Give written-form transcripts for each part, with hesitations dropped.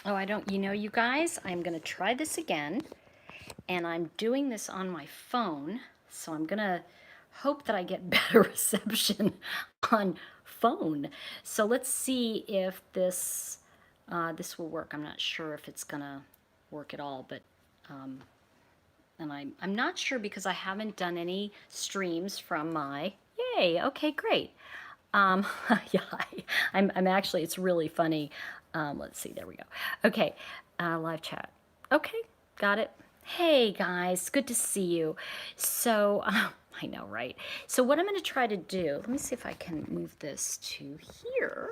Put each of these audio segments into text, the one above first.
Oh, I don't, you guys, I'm going to try this again, and I'm doing this on my phone, so I'm going to hope that I get better reception on phone. So let's see if this will work. I'm not sure if it's going to work at all, but and I'm not sure because I haven't done any streams from my, yay, okay, great. Yeah, I'm actually, it's really funny. Let's see, there we go. Okay, live chat. Okay, got it. Hey guys, good to see you. So, I know, right? So what I'm going to try to do, let me see if I can move this to here.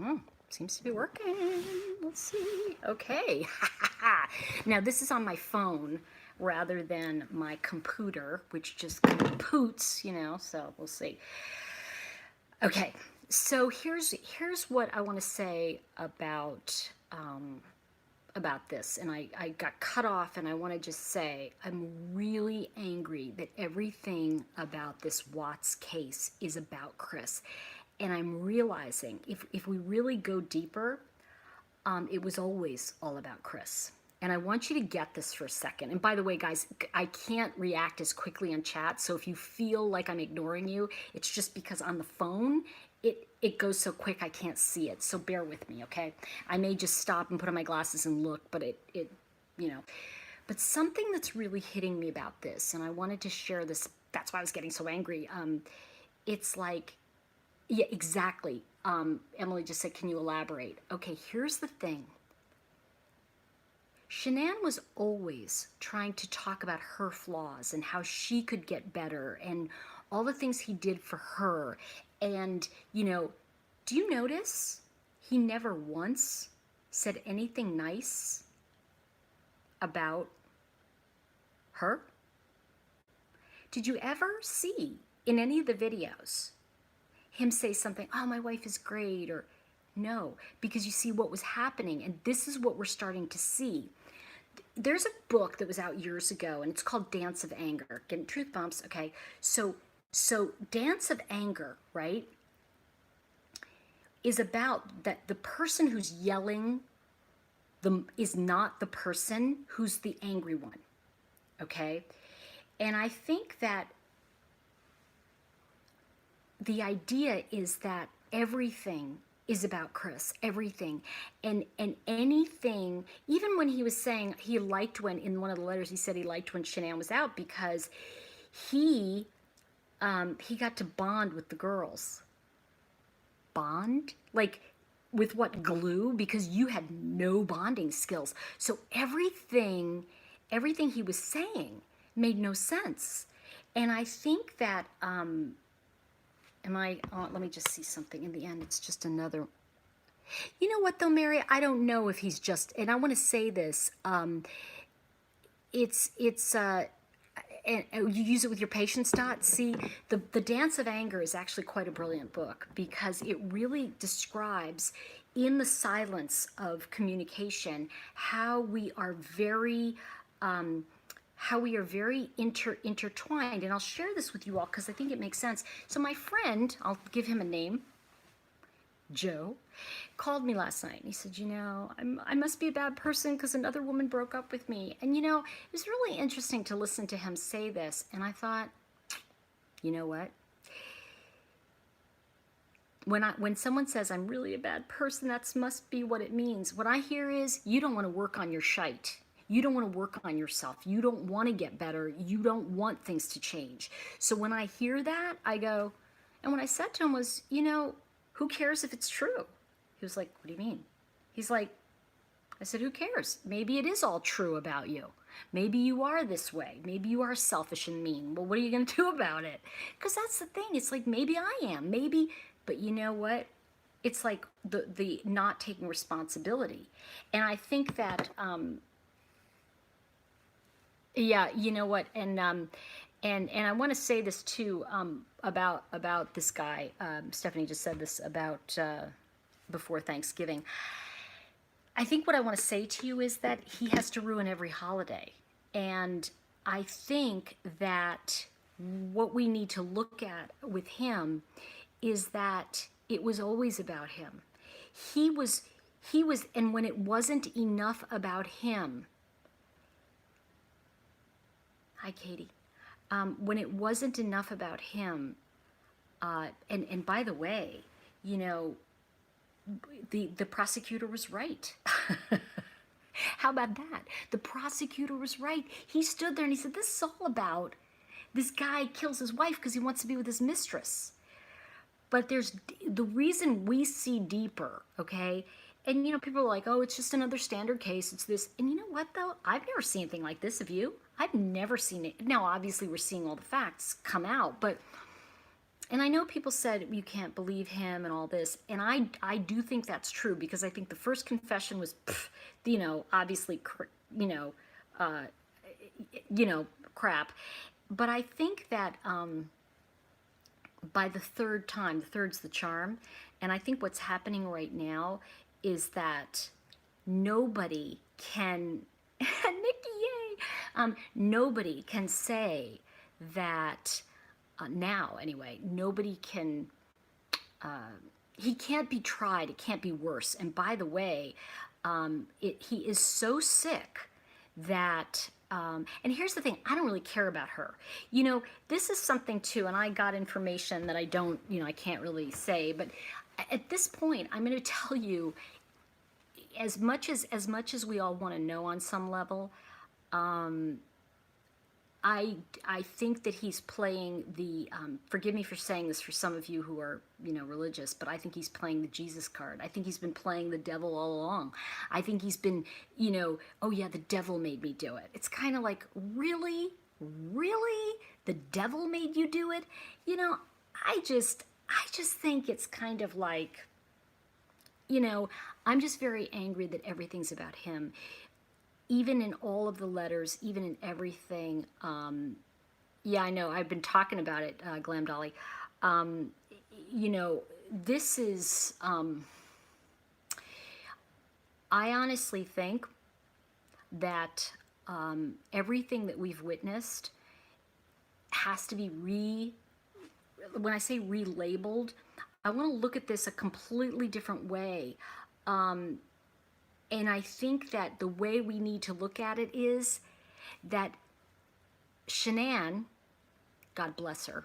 Oh, seems to be working. Let's see. Okay. Now this is on my phone rather than my computer, which just kind of poots, so we'll see. Okay, so here's what I want to say about this, and I got cut off, and I want to just say I'm really angry that everything about this Watts case is about Chris, and I'm realizing if we really go deeper, it was always all about Chris. And I want you to get this for a second. And by the way, guys, I can't react as quickly on chat. So if you feel like I'm ignoring you, it's just because on the phone, it goes so quick I can't see it. So bear with me, okay? I may just stop and put on my glasses and look, but you know. But something that's really hitting me about this, and I wanted to share this, that's why I was getting so angry. It's like, yeah, exactly. Emily just said, can you elaborate? Okay, here's the thing. Shanann was always trying to talk about her flaws and how she could get better and all the things he did for her. And, do you notice he never once said anything nice about her? Did you ever see in any of the videos him say something, oh, my wife is great, or no, because you see what was happening, and this is what we're starting to see. There's a book that was out years ago, and it's called Dance of Anger. Getting truth bumps, okay? So Dance of Anger, right, is about that the person who's yelling is not the person who's the angry one, okay? And I think that the idea is that everything is about Chris, everything. And anything, even when he was saying he liked when, in one of the letters, he said he liked when Shanann was out because he got to bond with the girls. Bond? Like, with what, glue? Because you had no bonding skills. So everything he was saying made no sense. And I think that, let me just see something. In the end, it's just another. You know what, though, Mary? I don't know if he's just, and I want to say this. And you use it with your patients, Dot. See, the Dance of Anger is actually quite a brilliant book because it really describes in the silence of communication how we are very intertwined. And I'll share this with you all because I think it makes sense. So my friend, I'll give him a name, Joe, called me last night and he said, I must be a bad person because another woman broke up with me. And it was really interesting to listen to him say this. And I thought, you know what? When someone says I'm really a bad person, that must be what it means. What I hear is you don't want to work on your shite. You don't want to work on yourself. You don't want to get better. You don't want things to change. So when I hear that, I go, and what I said to him was, who cares if it's true? He was like, what do you mean? He's like, I said, who cares? Maybe it is all true about you. Maybe you are this way. Maybe you are selfish and mean. Well, what are you going to do about it? Because that's the thing. It's like, maybe I am. Maybe, but you know what? It's like the not taking responsibility. And I think that, yeah, you know what? And I want to say this too about this guy. Stephanie just said this about before Thanksgiving. I think what I want to say to you is that he has to ruin every holiday, and I think that what we need to look at with him is that it was always about him. He was and when it wasn't enough about him, hi, Katie. When it wasn't enough about him, and by the way, you know, the prosecutor was right. How about that? The prosecutor was right. He stood there and he said, this is all about this guy kills his wife because he wants to be with his mistress. But there's the reason we see deeper, okay? And you know, people are like, oh, it's just another standard case. It's this. And you know what, though? I've never seen anything like this. Have you? I've never seen it. Now, obviously, we're seeing all the facts come out, but and I know people said you can't believe him and all this, and I do think that's true because I think the first confession was, you know, obviously, you know, uh, you know, crap, but I think that by the third time, the third's the charm, and I think what's happening right now is that nobody can, Nikki, yay, nobody can say that. Now, anyway, nobody can, he can't be tried, it can't be worse. And by the way, he is so sick that, and here's the thing, I don't really care about her. You know, this is something too, and I got information that I don't, you know, I can't really say, but at this point, I'm going to tell you, as much as we all want to know on some level, I think that he's playing the, forgive me for saying this for some of you who are, you know, religious, but I think he's playing the Jesus card. I think he's been playing the devil all along. I think he's been, you know, oh yeah, the devil made me do it. It's kind of like, really? Really? The devil made you do it? You know, I just think it's kind of like, you know, I'm just very angry that everything's about him. Even in all of the letters, even in everything, yeah, I know, I've been talking about it, Glam Dolly. You know, this is, I honestly think that everything that we've witnessed has to be when I say relabeled, I want to look at this a completely different way. And I think that the way we need to look at it is that Shanann, God bless her,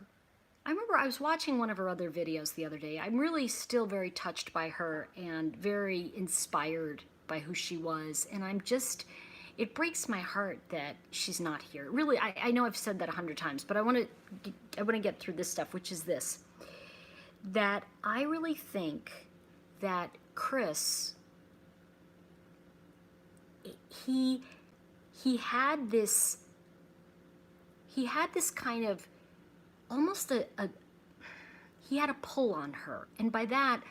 I remember I was watching one of her other videos the other day. I'm really still very touched by her and very inspired by who she was. And I'm just, it breaks my heart that she's not here. Really, I know I've said that 100 times, but I want to get through this stuff, which is this, that I really think that Chris, he had this kind of almost he had a pull on her. And by that,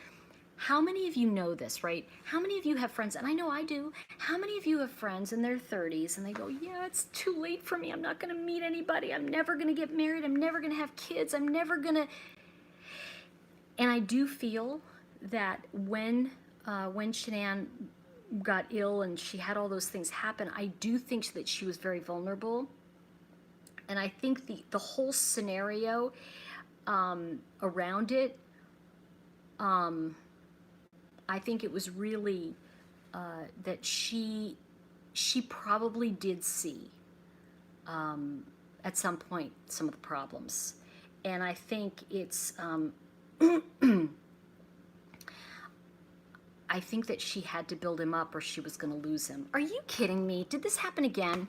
how many of you know this, right? How many of you have friends, and I know I do, how many of you have friends in their 30s and they go, yeah, it's too late for me, I'm not going to meet anybody, I'm never going to get married, I'm never going to have kids, I'm never going to. And I do feel that when Shanann got ill and she had all those things happen, I do think that she was very vulnerable. And I think the whole scenario around it, I think it was really that she probably did see at some point some of the problems. And I think it's I think that she had to build him up or she was going to lose him. Are you kidding me? Did this happen again?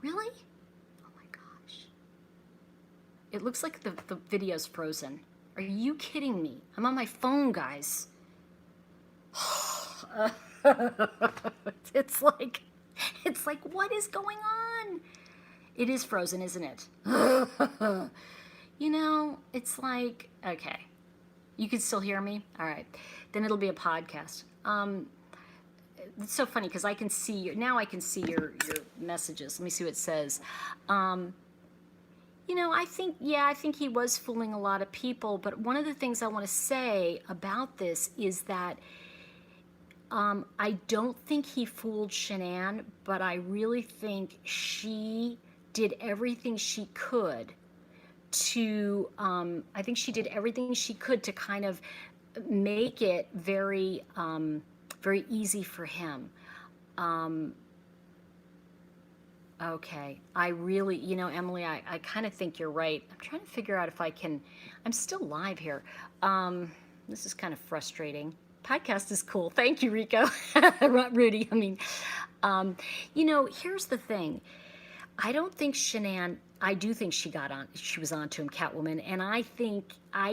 Really? Oh my gosh. It looks like the video's frozen. Are you kidding me? I'm on my phone, guys. It's like, what is going on? It is frozen, isn't it? You know, it's like, okay. You can still hear me? All right. Then it'll be a podcast. It's so funny because I can see now I can see your messages. Let me see what it says. You know, I think he was fooling a lot of people, but one of the things I want to say about this is that I don't think he fooled Shanann, but I really think she did everything she could to, I think she did everything she could to kind of make it very very easy for him. Okay, I really, Emily, I kind of think you're right. I'm trying to figure out if I can, I'm still live here. This is kind of frustrating. Podcast is cool. Thank you, Rico. Rudy, I mean, here's the thing. I don't think Shanann, I do think she was on to him, Catwoman, and I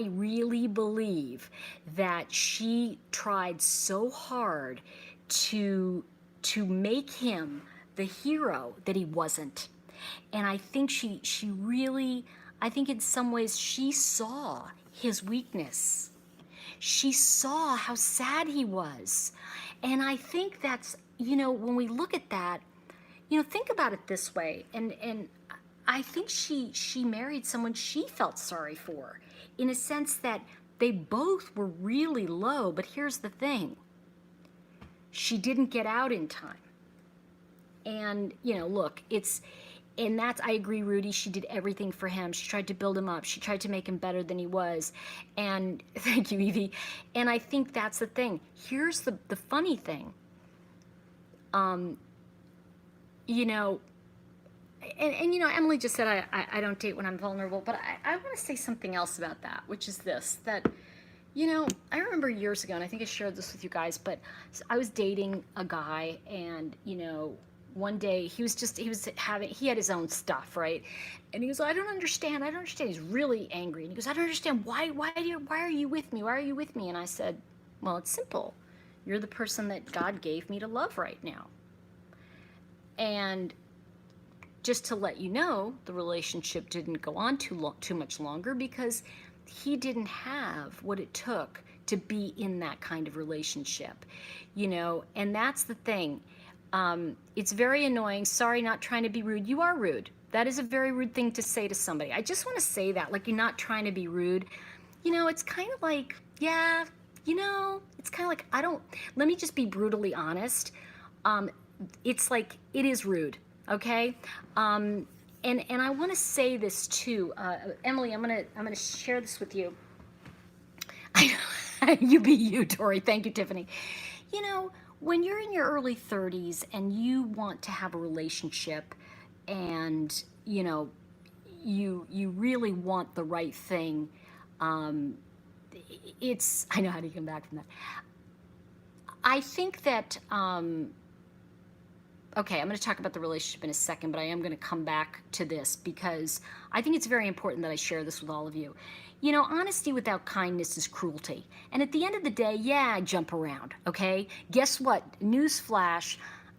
really believe that she tried so hard to make him the hero that he wasn't. And I think she really, I think in some ways she saw his weakness. She saw how sad he was. And I think that's, when we look at that, think about it this way. And I think she married someone she felt sorry for, in a sense that they both were really low. But here's the thing. She didn't get out in time. And, look, I agree, Rudy, she did everything for him. She tried to build him up. She tried to make him better than he was. And thank you, Evie. And I think that's the thing. Here's the funny thing. Emily just said, I don't date when I'm vulnerable, but I want to say something else about that, which is this, that, I remember years ago, and I think I shared this with you guys, but I was dating a guy, and, one day he had his own stuff, right? And he goes, I don't understand. He's really angry. And he goes, I don't understand. Why are you with me? Why are you with me? And I said, well, it's simple. You're the person that God gave me to love right now. And just to let you know, the relationship didn't go on too much longer because he didn't have what it took to be in that kind of relationship, and that's the thing. It's very annoying. Sorry, not trying to be rude. You are rude. That is a very rude thing to say to somebody. I just want to say that, like, you're not trying to be rude. It's kind of like, yeah, it's kind of like, let me just be brutally honest. It's like, it is rude, okay? And I want to say this too, Emily. I'm gonna share this with you. You be you, Tori. Thank you, Tiffany. When you're in your early 30s and you want to have a relationship, and you really want the right thing, I know how to come back from that. I think that. Okay, I'm going to talk about the relationship in a second, but I am going to come back to this because I think it's very important that I share this with all of you. Honesty without kindness is cruelty. And at the end of the day, yeah, I jump around, okay? Guess what? Newsflash,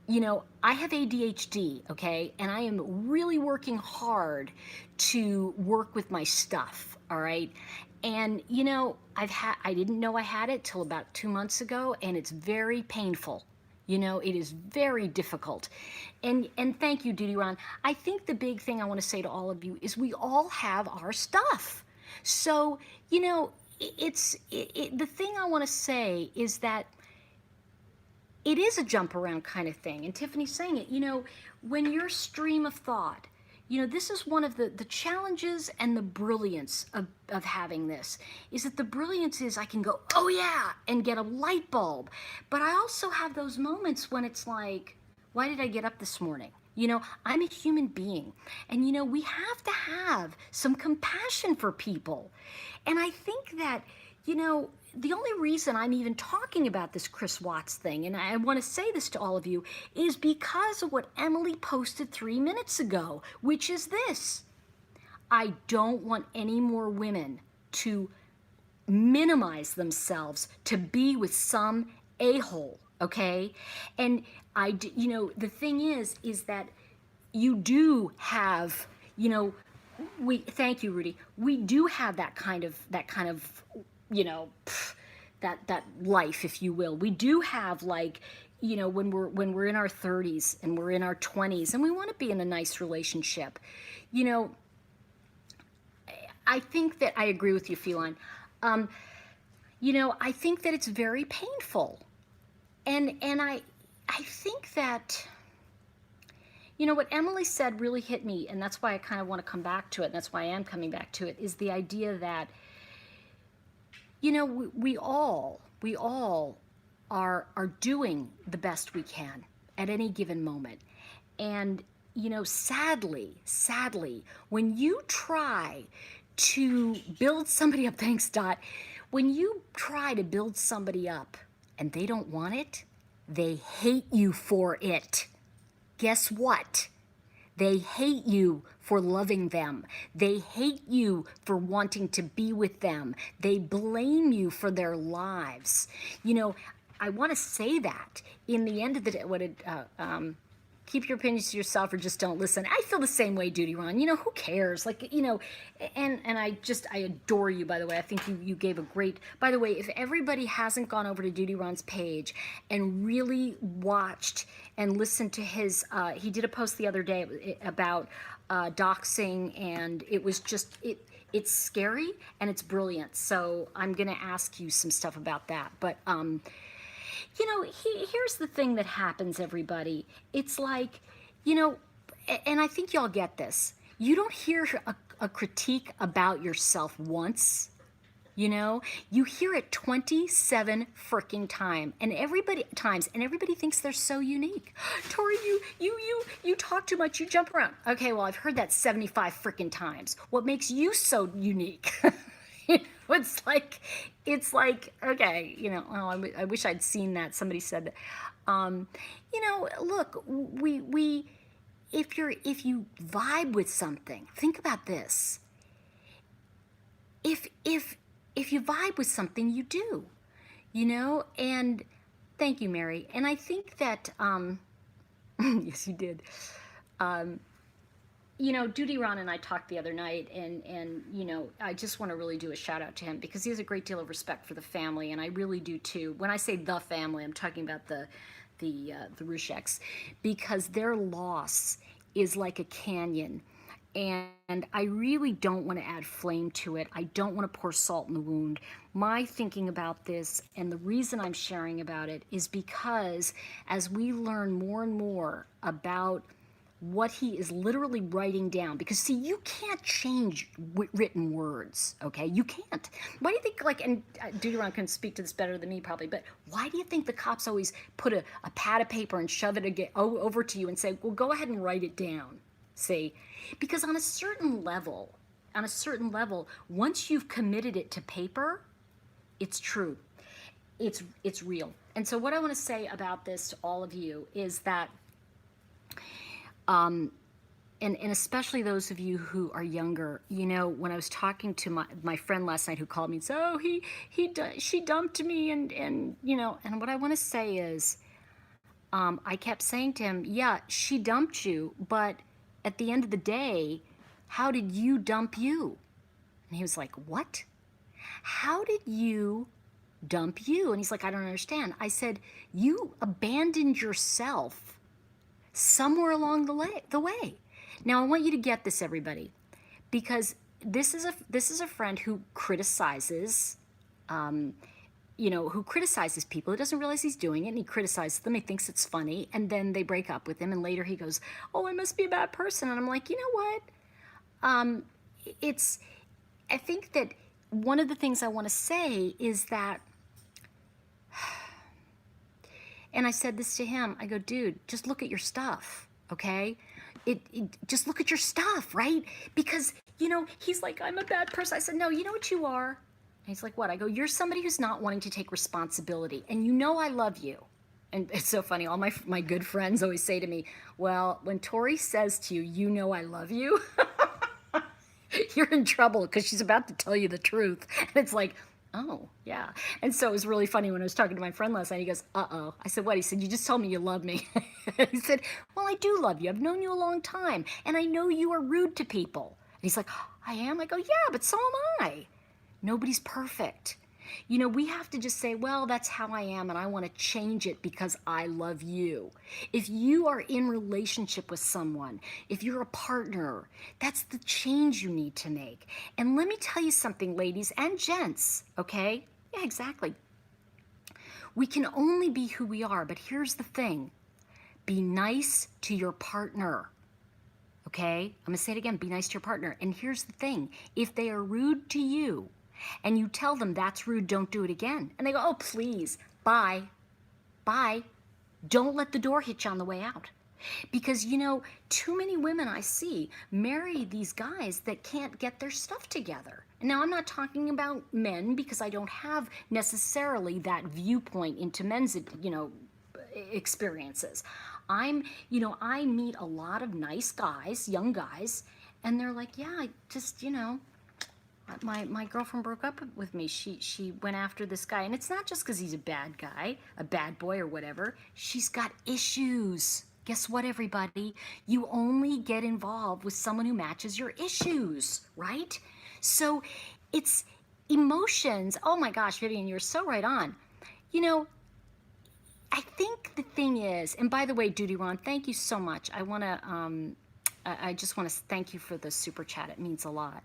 I have ADHD, okay? And I am really working hard to work with my stuff, all right? And, I didn't know I had it till about 2 months ago, and it's very painful. It is very difficult. And thank you, Duty Ron. I think the big thing I want to say to all of you is we all have our stuff. So, the thing I want to say is that it is a jump around kind of thing. And Tiffany's saying it, when your stream of thought, this is one of the challenges and the brilliance of having this, is that the brilliance is I can go, oh yeah, and get a light bulb. But I also have those moments when it's like, why did I get up this morning? I'm a human being. And, we have to have some compassion for people. And I think that, the only reason I'm even talking about this Chris Watts thing, and I want to say this to all of you, is because of what Emily posted 3 minutes ago, which is this. I don't want any more women to minimize themselves to be with some a-hole, okay? And the thing is that you do have, thank you, Rudy. We do have that kind of, that life, if you will. We do have, like, when we're in our 30s and we're in our 20s and we want to be in a nice relationship. I think that I agree with you, Feline. I think that it's very painful. And I think that, what Emily said really hit me, and that's why I kind of want to come back to it, and that's why I am coming back to it, is the idea that, we all are doing the best we can at any given moment. And, sadly, when you try to build somebody up, thanks, Dot, when you try to build somebody up and they don't want it, they hate you for it. Guess what? They hate you for loving them. They hate you for wanting to be with them. They blame you for their lives. I want to say that in the end of the day, keep your opinions to yourself or just don't listen. I feel the same way, Duty Ron. Who cares? And I adore you, by the way. I think you gave a great, by the way, if everybody hasn't gone over to Duty Ron's page and really watched and listened to his, he did a post the other day about doxing, and it was just, it's scary and it's brilliant. So I'm going to ask you some stuff about that. But, here's the thing that happens, everybody. It's like, and I think y'all get this. You don't hear a critique about yourself once. You hear it 27 freaking times, and everybody thinks they're so unique. Tori, you talk too much, you jump around. Okay, well, I've heard that 75 freaking times. What makes you so unique? It's like, okay, I wish I'd seen that. Somebody said that. Look, if you vibe with something, think about this. If you vibe with something, you do, and thank you, Mary. And I think that, yes, you did. Duty Ron and I talked the other night, and I just want to really do a shout out to him because he has a great deal of respect for the family, and I really do too. When I say the family, I'm talking about the Rusheks, because their loss is like a canyon, and I really don't want to add flame to it. I don't want to pour salt in the wound. My thinking about this, and the reason I'm sharing about it, is because as we learn more and more about what he is literally writing down, because see, you can't change written words, okay? You can't. Why do you think, and Deuteron can speak to this better than me probably, but why do you think the cops always put a pad of paper and shove it over to you and say, well, go ahead and write it down? See, because on a certain level, once you've committed it to paper, it's true. It's real. And so what I want to say about this to all of you is that and especially those of you who are younger, when I was talking to my friend last night who called me and said, oh, she dumped me, and what I want to say is, I kept saying to him, yeah, she dumped you, but at the end of the day, how did you dump you? And he was like, what? How did you dump you? And he's like, I don't understand. I said, you abandoned yourself somewhere along the way. Now I want you to get this, everybody, because this is a friend who criticizes, who criticizes people. He doesn't realize he's doing it, and he criticizes them. He thinks it's funny, and then they break up with him, and later he goes, "Oh, I must be a bad person." And I'm like, you know what? I think that one of the things I want to say is that. And I said this to him. I go, dude, just look at your stuff, okay? Just look at your stuff, right? Because, he's like, I'm a bad person. I said, no, you know what you are? And he's like, what? I go, you're somebody who's not wanting to take responsibility. And I love you. And it's so funny. All my good friends always say to me, well, when Tori says to you, I love you, you're in trouble because she's about to tell you the truth. And it's like, oh, yeah. And so it was really funny when I was talking to my friend last night. He goes, uh-oh. I said, what? He said, you just told me you love me. He said, well, I do love you. I've known you a long time. And I know you are rude to people. And he's like, I am? I go, yeah, but so am I. Nobody's perfect. We have to just say, well, that's how I am, and I want to change it because I love you. If you are in relationship with someone, if you're a partner, that's the change you need to make. And let me tell you something, ladies and gents, okay? Yeah, exactly. We can only be who we are, but here's the thing. Be nice to your partner, okay? I'm going to say it again. Be nice to your partner. And here's the thing. If they are rude to you, and you tell them that's rude, don't do it again, and they go, oh, please, bye. bye. Don't let the door hit you on the way out. Because, too many women I see marry these guys that can't get their stuff together. Now, I'm not talking about men because I don't have necessarily that viewpoint into men's, experiences. I meet a lot of nice guys, young guys, and they're like, yeah, I just, my girlfriend broke up with me. She went after this guy, and it's not just because he's a bad guy, a bad boy or whatever. She's got issues. Guess what, everybody? You only get involved with someone who matches your issues, right? So it's emotions. Oh my gosh, Vivian, you're so right on. You know, I think the thing is, and by the way, Duty Ron, thank you so much. I just want to thank you for the super chat. It means a lot.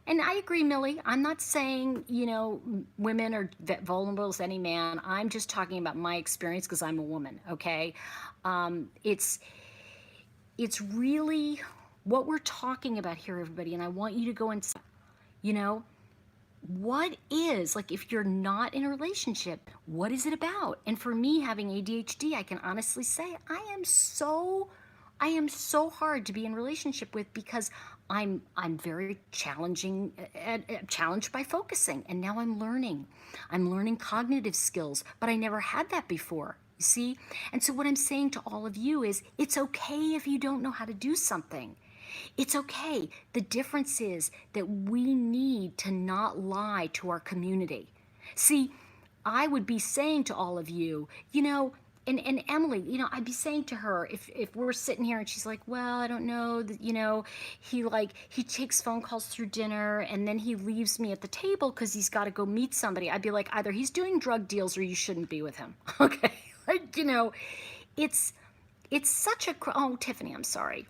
And I agree, Millie. I'm not saying, women are vulnerable as any man. I'm just talking about my experience because I'm a woman, okay? It's really what we're talking about here, everybody, and I want you to go and, what is, like, if you're not in a relationship, what is it about? And for me, having ADHD, I can honestly say I am so hard to be in relationship with because I'm very challenged by focusing, and now I'm learning cognitive skills, but I never had that before. You see? And so what I'm saying to all of you is it's okay if you don't know how to do something. It's okay. The difference is that we need to not lie to our community. See, I would be saying to all of you, and Emily, I'd be saying to her, if we're sitting here and she's like, well, I don't know, he takes phone calls through dinner and then he leaves me at the table because he's got to go meet somebody. I'd be like, either he's doing drug deals or you shouldn't be with him. Okay. It's such a, oh, Tiffany, I'm sorry.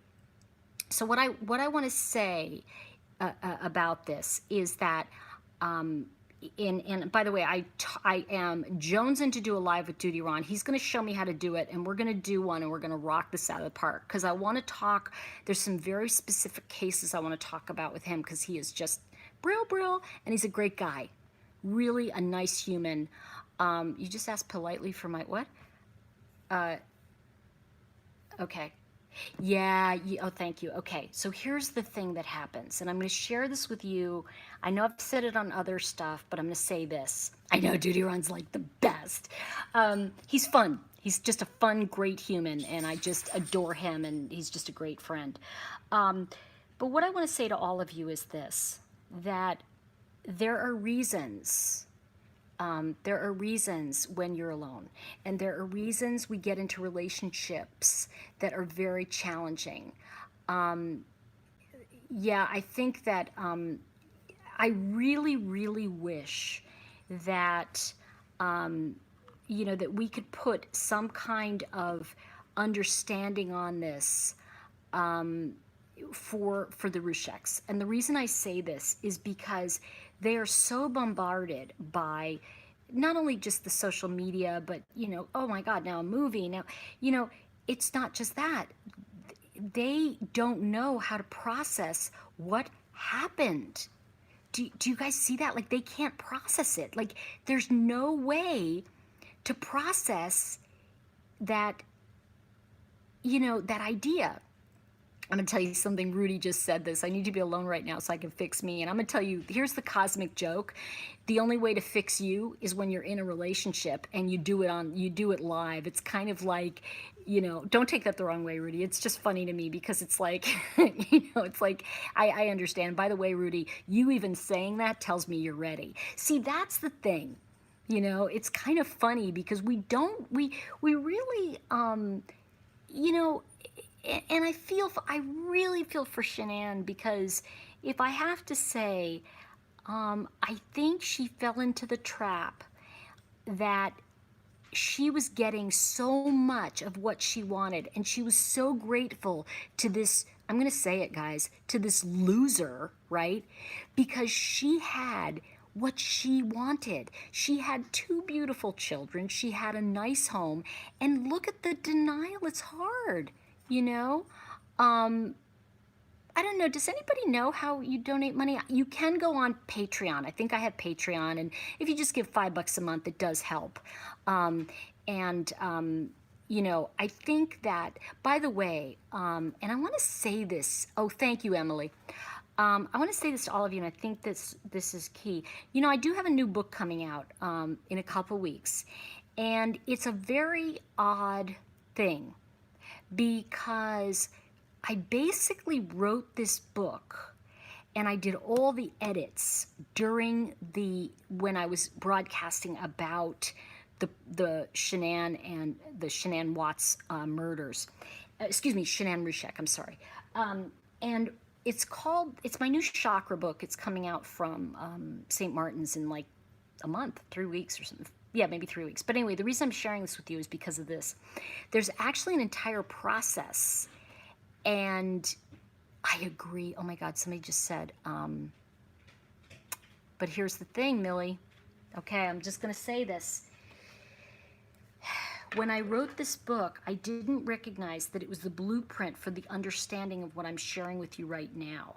So what I want to say about this is that, and by the way, I am jonesing to do a live with Duty Ron. He's going to show me how to do it, and we're going to do one, and we're going to rock this out of the park. Because I want to talk. There's some very specific cases I want to talk about with him because he is just brill, and he's a great guy, really a nice human. You just asked politely for my what? Okay. Yeah, oh, thank you. Okay, so here's the thing that happens, and I'm going to share this with you. I know I've said it on other stuff, but I'm going to say this. I know Duty Ron's like the best. He's fun. He's just a fun, great human, and I just adore him, and he's just a great friend. But what I want to say to all of you is this, that there are reasons. There are reasons when you're alone, and there are reasons we get into relationships that are very challenging. Yeah, I think that I really, really wish that, that we could put some kind of understanding on this for the Rusheks. And the reason I say this is because they are so bombarded by not only just the social media, but, oh my God, now a movie. Now, it's not just that. They don't know how to process what happened. Do you guys see that? Like, they can't process it. Like, there's no way to process that, that idea. I'm going to tell you something. Rudy just said this. I need to be alone right now so I can fix me. And I'm going to tell you, here's the cosmic joke. The only way to fix you is when you're in a relationship and you do it live. It's kind of like, don't take that the wrong way, Rudy. It's just funny to me because it's like, it's like, I understand. By the way, Rudy, you even saying that tells me you're ready. See, that's the thing. It's kind of funny because we really, and I really feel for Shanann because if I have to say, I think she fell into the trap that she was getting so much of what she wanted, and she was so grateful to this, I'm going to say it, guys, to this loser, right? Because she had what she wanted. She had 2 beautiful children. She had a nice home. And look at the denial. It's hard. I don't know. Does anybody know how you donate money? You can go on Patreon. I think I have Patreon, and if you just give $5 a month, it does help. Um, and you know, I think that. By the way, and I want to say this. Oh, thank you, Emily. I want to say this to all of you, and I think this is key. You know, I do have a new book coming out in a couple weeks, and it's a very odd thing because I basically wrote this book and I did all the edits during when I was broadcasting about the Shanann and the Shanann Watts murders. Excuse me, Shanann Rushek, I'm sorry. And it's my new chakra book. It's coming out from St. Martin's in like a month, 3 weeks or something. Yeah, maybe 3 weeks. But anyway, the reason I'm sharing this with you is because of this. There's actually an entire process. And I agree. Oh my God, somebody just said, but here's the thing, Millie. Okay, I'm just going to say this. When I wrote this book, I didn't recognize that it was the blueprint for the understanding of what I'm sharing with you right now.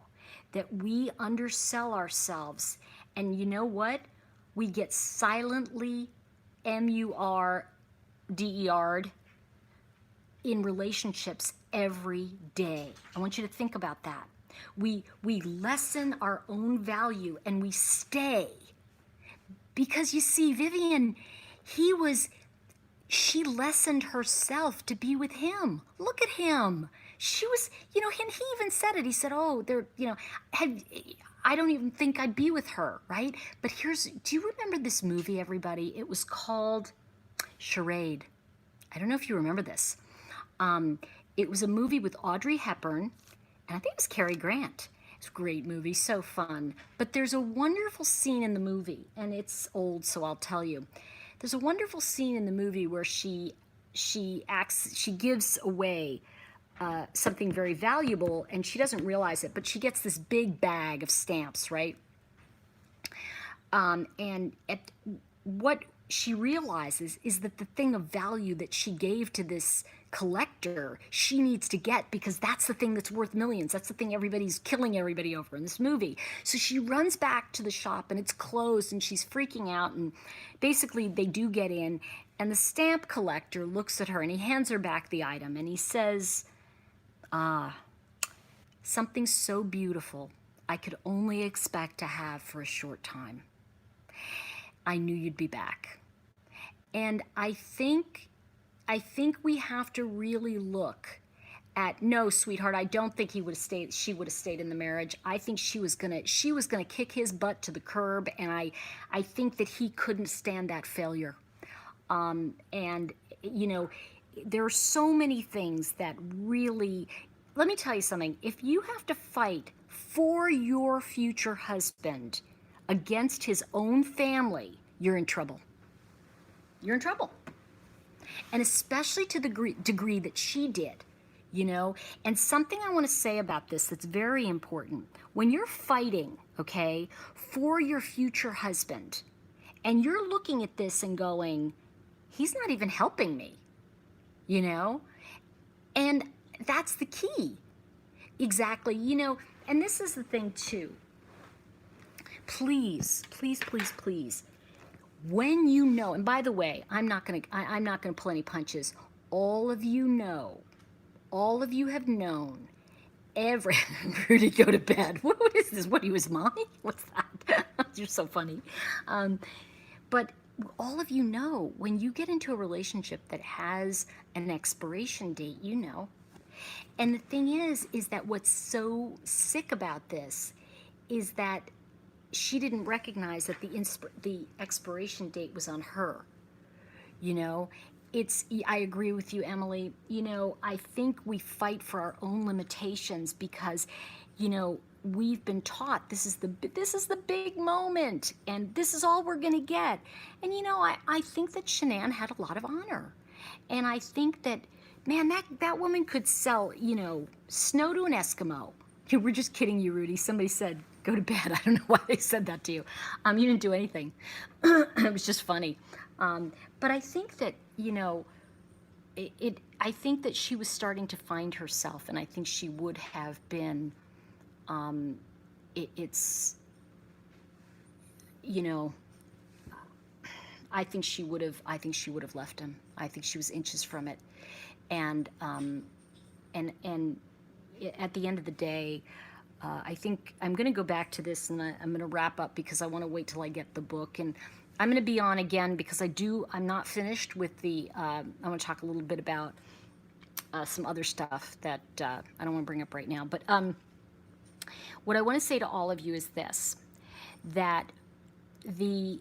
That we undersell ourselves. And you know what? We get silently MURDER'd in relationships every day. I want you to think about that. We lessen our own value and we stay. Because you see, Vivian, she lessened herself to be with him. Look at him. She was, you know, and he even said it. He said, oh, I don't even think I'd be with her, right? But do you remember this movie, everybody? It was called Charade. I don't know if you remember this. It was a movie with Audrey Hepburn, and I think it was Cary Grant. It's a great movie, so fun. But there's a wonderful scene in the movie, and it's old, so I'll tell you. There's a wonderful scene in the movie where she gives away something very valuable, and she doesn't realize it, but she gets this big bag of stamps, right? What she realizes is that the thing of value that she gave to this collector, she needs to get because that's the thing that's worth millions. That's the thing everybody's killing everybody over in this movie. So she runs back to the shop and it's closed and she's freaking out, and basically they do get in and the stamp collector looks at her and he hands her back the item and he says, something so beautiful I could only expect to have for a short time. I knew you'd be back. And I think we have to really look at, no, sweetheart, I don't think she would have stayed in the marriage. I think she was gonna kick his butt to the curb, and I think that he couldn't stand that failure. And you know, there are so many things that really, let me tell you something. If you have to fight for your future husband against his own family, you're in trouble. You're in trouble. And especially to the degree that she did, you know. And something I want to say about this that's very important. When you're fighting, okay, for your future husband, and you're looking at this and going, he's not even helping me, you know. And that's the key. Exactly, you know. And this is the thing too. Please, please, please, please. When you know, and by the way, I'm not gonna pull any punches. All of you know, all of you have known. Rudy, go to bed. What is this? What, he was mommy? What's that? You're so funny. But all of you know, when you get into a relationship that has an expiration date, you know. And the thing is that what's so sick about this is that she didn't recognize that the expiration date was on her. You know, I agree with you, Emily. You know, I think we fight for our own limitations because, you know, we've been taught this is the big moment and this is all we're going to get. And, you know, I think that Shanann had a lot of honor. And I think that, man, that woman could sell, you know, snow to an Eskimo. We're just kidding you, Rudy. Somebody said, go to bed. I don't know why they said that to you. You didn't do anything. It was just funny. But I think that, you know, I think that she was starting to find herself, and I think she would have been it's, you know, I think she would have left him. I think she was inches from it. And, and at the end of the day, I think I'm going to go back to this, and I'm going to wrap up because I want to wait till I get the book. And I'm going to be on again because I'm not finished with the, I want to talk a little bit about some other stuff that I don't want to bring up right now. But what I want to say to all of you is this, that he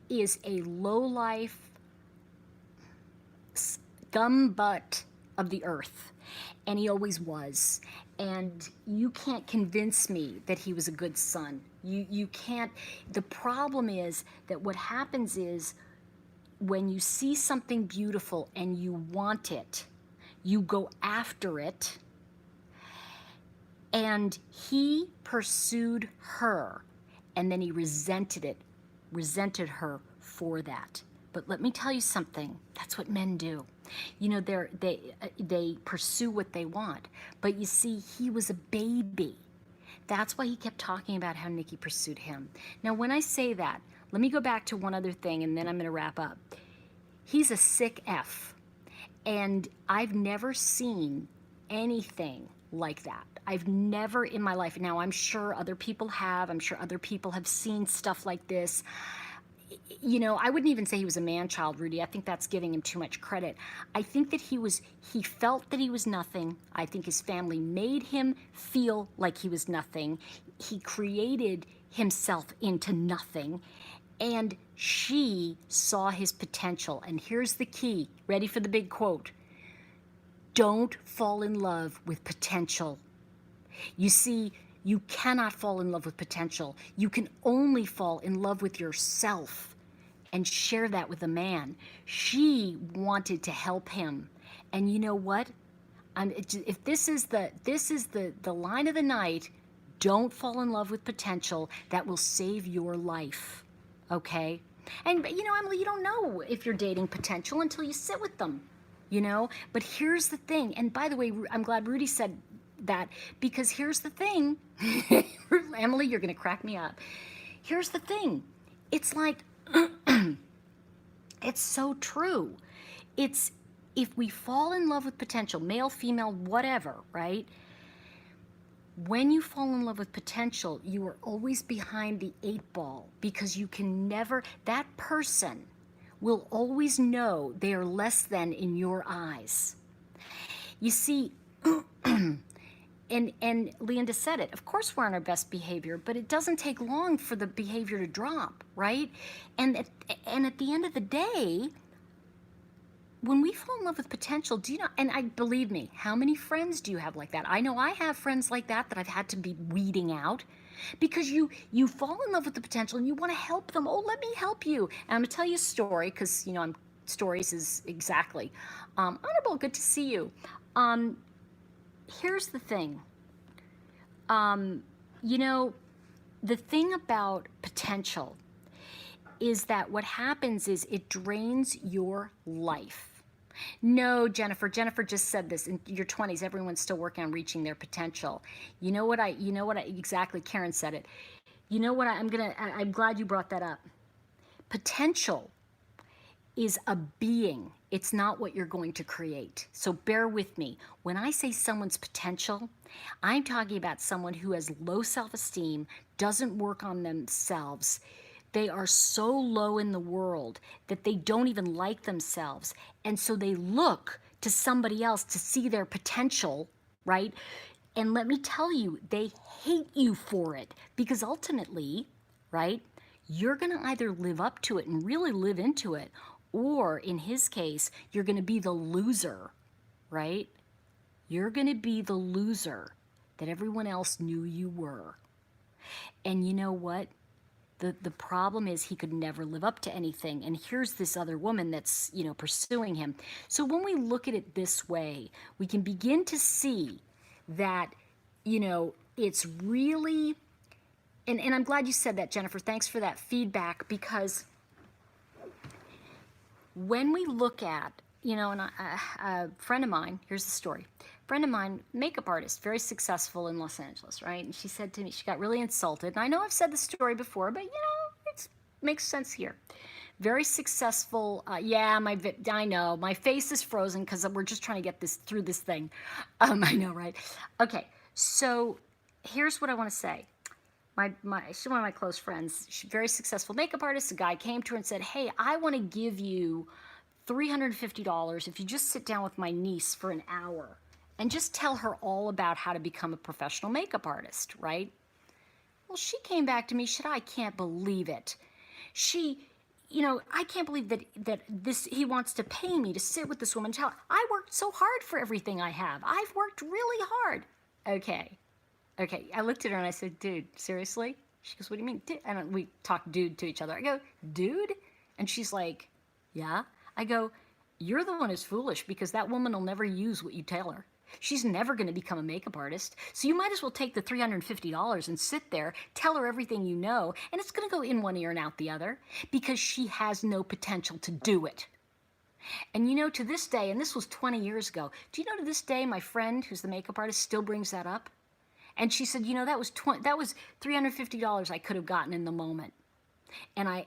is a lowlife scumbutt of the earth, and he always was. And you can't convince me that he was a good son. You can't. The problem is that what happens is when you see something beautiful and you want it, you go after it. And he pursued her, and then he resented her for that. But let me tell you something. That's what men do. You know, they pursue what they want. But you see, he was a baby. That's why he kept talking about how Nikki pursued him. Now, when I say that, let me go back to one other thing, and then I'm going to wrap up. He's a sick F. And I've never seen anything like that. I've never in my life. Now, I'm sure other people have. I'm sure other people have seen stuff like this. You know, I wouldn't even say he was a man-child, Rudy. I think that's giving him too much credit. I think that he felt that he was nothing. I think his family made him feel like he was nothing. He created himself into nothing. And she saw his potential. And here's the key. Ready for the big quote? Don't fall in love with potential. You see, you cannot fall in love with potential. You can only fall in love with yourself and share that with a man. She wanted to help him. And you know what? If this is the line of the night, don't fall in love with potential. That will save your life. Okay? And you know, Emily, you don't know if you're dating potential until you sit with them. You know? But here's the thing. And by the way, I'm glad Rudy said that, because here's the thing. Emily, you're going to crack me up. Here's the thing. It's like, it's so true. It's, if we fall in love with potential, male, female, whatever, right? When you fall in love with potential, you are always behind the 8 ball, because you can never, that person will always know they are less than in your eyes. You see, and Leonda said it, of course we're on our best behavior, but it doesn't take long for the behavior to drop, right? And at the end of the day, when we fall in love with potential, do you know, and believe me, how many friends do you have like that? I know I have friends like that I've had to be weeding out, because you fall in love with the potential and you want to help them. Oh, let me help you. And I'm going to tell you a story, because, you know, stories is exactly. Honorable, good to see you. Here's the thing. You know, the thing about potential is that what happens is it drains your life. No, Jennifer just said this. In your 20s, everyone's still working on reaching their potential. Exactly, Karen said it. You know what, I'm glad you brought that up. Potential is a being. It's not what you're going to create. So bear with me. When I say someone's potential, I'm talking about someone who has low self-esteem, doesn't work on themselves. They are so low in the world that they don't even like themselves. And so they look to somebody else to see their potential, right? And let me tell you, they hate you for it, because ultimately, right, you're going to either live up to it and really live into it, or in his case, you're going to be the loser, right? You're going to be the loser that everyone else knew you were. And you know what? The problem is he could never live up to anything. And here's this other woman that's, you know, pursuing him. So when we look at it this way, we can begin to see that, you know, it's really, and I'm glad you said that, Jennifer. Thanks for that feedback, because when we look at you know, and a friend of mine, here's the story. A friend of mine, makeup artist, very successful in Los Angeles, right? And she said to me, she got really insulted. And I know I've said the story before, but you know, it makes sense here. Very successful. Yeah, I know my face is frozen because we're just trying to get this through this thing. I know, right? Okay, so here's what I want to say. She's one of my close friends. She's a very successful makeup artist. A guy came to her and said, "Hey, I want to give you $350 if you just sit down with my niece for an hour and just tell her all about how to become a professional makeup artist," right? Well, she came back to me, she said, "I can't believe it. She, I can't believe that this he wants to pay me to sit with this woman and tell her, I worked so hard for everything I have. I've worked really hard." Okay. Okay. I looked at her and I said, "Dude, seriously?" She goes, "What do you mean?" And we talk dude to each other. I go, "Dude?" And she's like, "Yeah." I go, "You're the one who's foolish because that woman will never use what you tell her. She's never going to become a makeup artist. So you might as well take the $350 and sit there, tell her everything you know, and it's going to go in one ear and out the other because she has no potential to do it." And you know, to this day, and this was 20 years ago, do you know to this day my friend who's the makeup artist still brings that up? And she said, "You know, that was $350 I could have gotten in the moment." And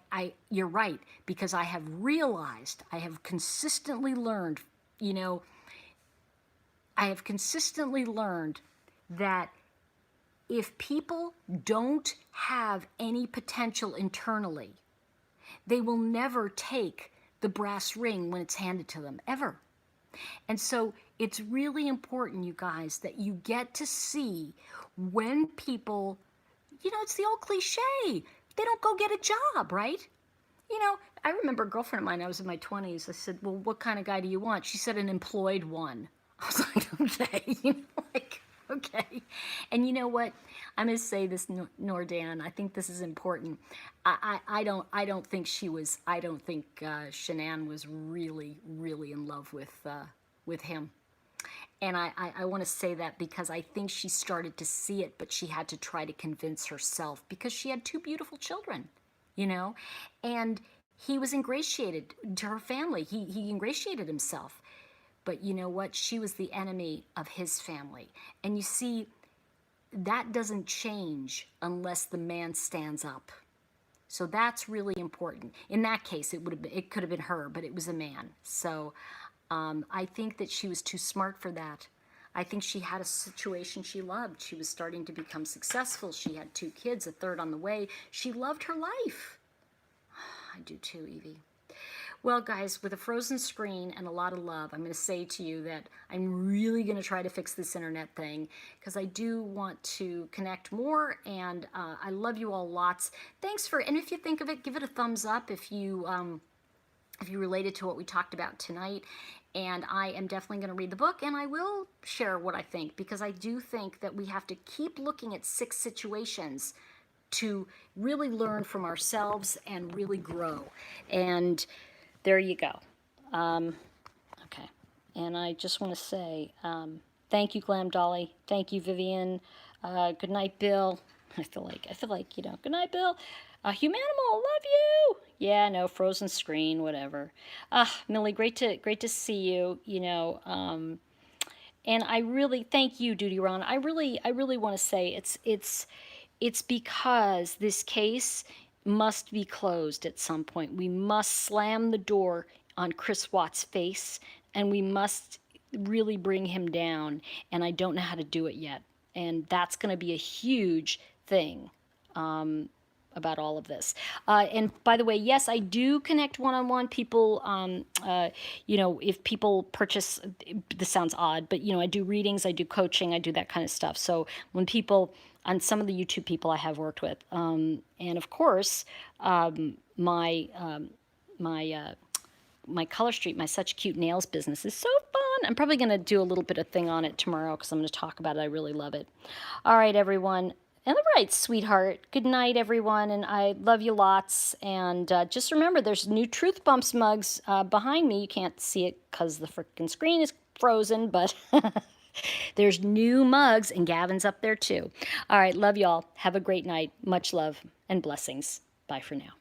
you're right, because I have realized, I have consistently learned, you know, I have consistently learned that if people don't have any potential internally, they will never take the brass ring when it's handed to them, ever. And so it's really important, you guys, that you get to see when people, it's the old cliche, they don't go get a job, right? I remember a girlfriend of mine, I was in my 20s. I said, "Well, what kind of guy do you want?" She said, "An employed one." I was like, "Okay," okay. And you know what? I'm going to say this, Nordan. I think this is important. I don't think Shanann was really, really in love with him. And I want to say that because I think she started to see it, but she had to try to convince herself because she had two beautiful children, you know? And he was ingratiated to her family. He ingratiated himself. But you know what? She was the enemy of his family. And you see, that doesn't change unless the man stands up. So that's really important. In that case, it could have been her, but it was a man. So I think that she was too smart for that. I think she had a situation she loved. She was starting to become successful. She had two kids, a third on the way. She loved her life. I do too, Evie. Well, guys, with a frozen screen and a lot of love, I'm going to say to you that I'm really going to try to fix this internet thing because I do want to connect more, and I love you all lots. Thanks and if you think of it, give it a thumbs up if you related to what we talked about tonight. And I am definitely going to read the book, and I will share what I think, because I do think that we have to keep looking at 6 situations to really learn from ourselves and really grow. And there you go. Okay. And I just want to say thank you, Glam Dolly. Thank you, Vivian. Good night, Bill. I feel like, good night, Bill. Humanimal, love you. Yeah, no, frozen screen, whatever. Millie, great to see you, and I really thank you, Duty Ron. I really want to say it's because this case must be closed at some point. We must slam the door on Chris Watts' face, and we must really bring him down, and I don't know how to do it yet. And that's going to be a huge thing about all of this. And by the way, yes, I do connect one-on-one. People, if people purchase, this sounds odd, but, I do readings, I do coaching, I do that kind of stuff. So when people, on some of the YouTube people I have worked with, and of course, my Color Street, my Such Cute Nails business is so fun. I'm probably going to do a little bit of thing on it tomorrow because I'm going to talk about it. I really love it. All right, everyone. And all right, sweetheart. Good night, everyone, and I love you lots. And just remember, there's new Truth Bumps mugs behind me. You can't see it because the frickin' screen is frozen, but there's new mugs, and Gavin's up there too. All right, love y'all. Have a great night. Much love and blessings. Bye for now.